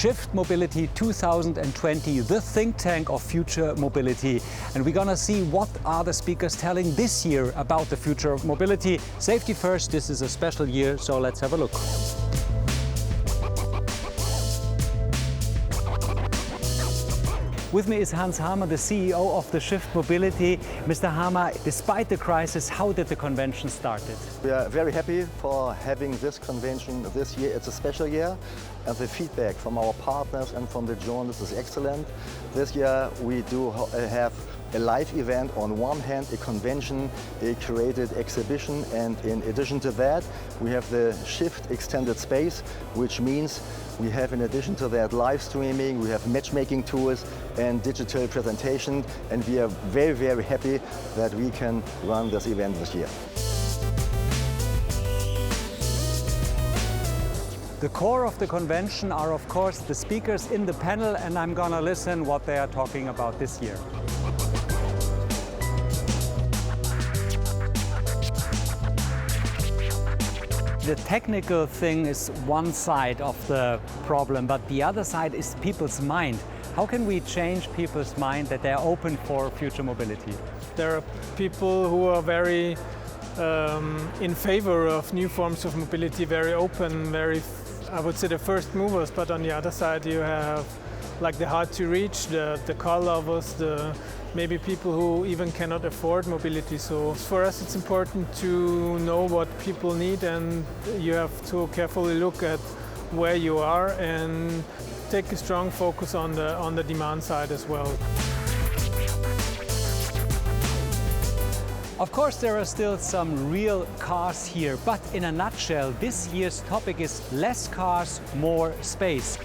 Shift Mobility 2020, the think tank of future mobility. And we're gonna see what are the speakers telling this year about the future of mobility. Safety first, this is a special year, so let's have a look. With me is Hans Hamer, the CEO of the Shift Mobility. Mr. Hamer, despite the crisis, how did the convention started? We are very happy for having this convention this year. It's a special year, and the feedback from our partners and from the journalists is excellent. This year we do have a live event on one hand, a convention, a curated exhibition, and in addition to that, we have the Shift extended space, which means we have, in addition to that, live streaming, we have matchmaking tools and digital presentation, and we are very, very happy that we can run this event this year. The core of the convention are, of course, the speakers in the panel, and I'm gonna listen what they are talking about this year. The technical thing is one side of the problem, but the other side is people's mind. How can we change people's mind that they're open for future mobility? There are people who are very in favor of new forms of mobility, very open, I would say the first movers, but on the other side you have like the hard to reach, the car lovers, maybe people who even cannot afford mobility. So for us it's important to know what people need, and you have to carefully look at where you are and take a strong focus on the demand side as well. Of course, there are still some real cars here, but in a nutshell, this year's topic is less cars, more space.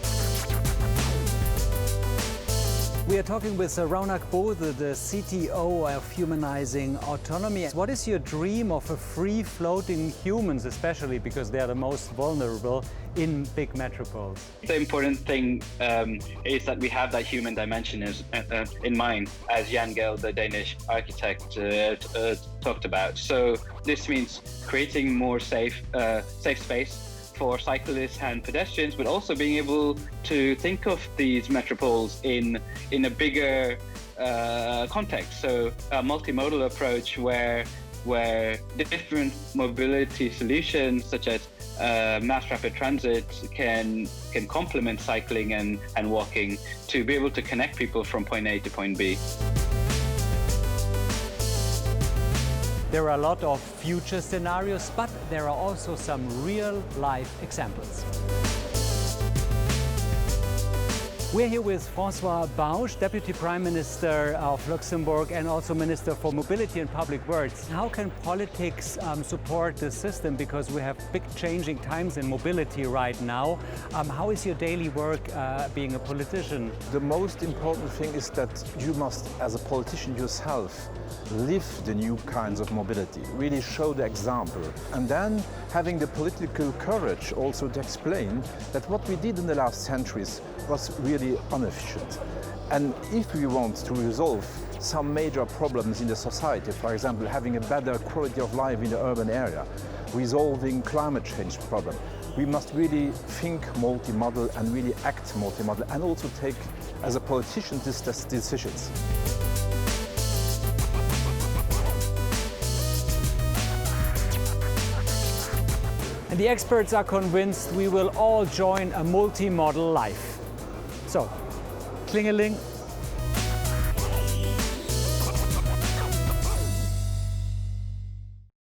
We are talking with Ronak Bode, the CTO of Humanizing Autonomy. What is your dream of a free-floating humans, especially because they are the most vulnerable in big metropoles? The important thing is that we have that human dimension in mind, as Jan Gehl, the Danish architect, talked about. So this means creating more safe space for cyclists and pedestrians, but also being able to think of these metropoles in a bigger context. So a multimodal approach where different mobility solutions such as mass rapid transit can complement cycling and walking to be able to connect people from point A to point B. There are a lot of future scenarios, but there are also some real-life examples. We're here with François Bausch, Deputy Prime Minister of Luxembourg and also Minister for Mobility and Public Works. How can politics support the system? Because we have big changing times in mobility right now. How is your daily work being a politician? The most important thing is that you must, as a politician yourself, live the new kinds of mobility, really show the example, and then having the political courage also to explain that what we did in the last centuries was really inefficient. And if we want to resolve some major problems in the society, for example, having a better quality of life in the urban area, resolving climate change problem, we must really think multimodal and really act multimodal, and also take, as a politician, these decisions. And the experts are convinced we will all join a multimodal life. So, klingeling,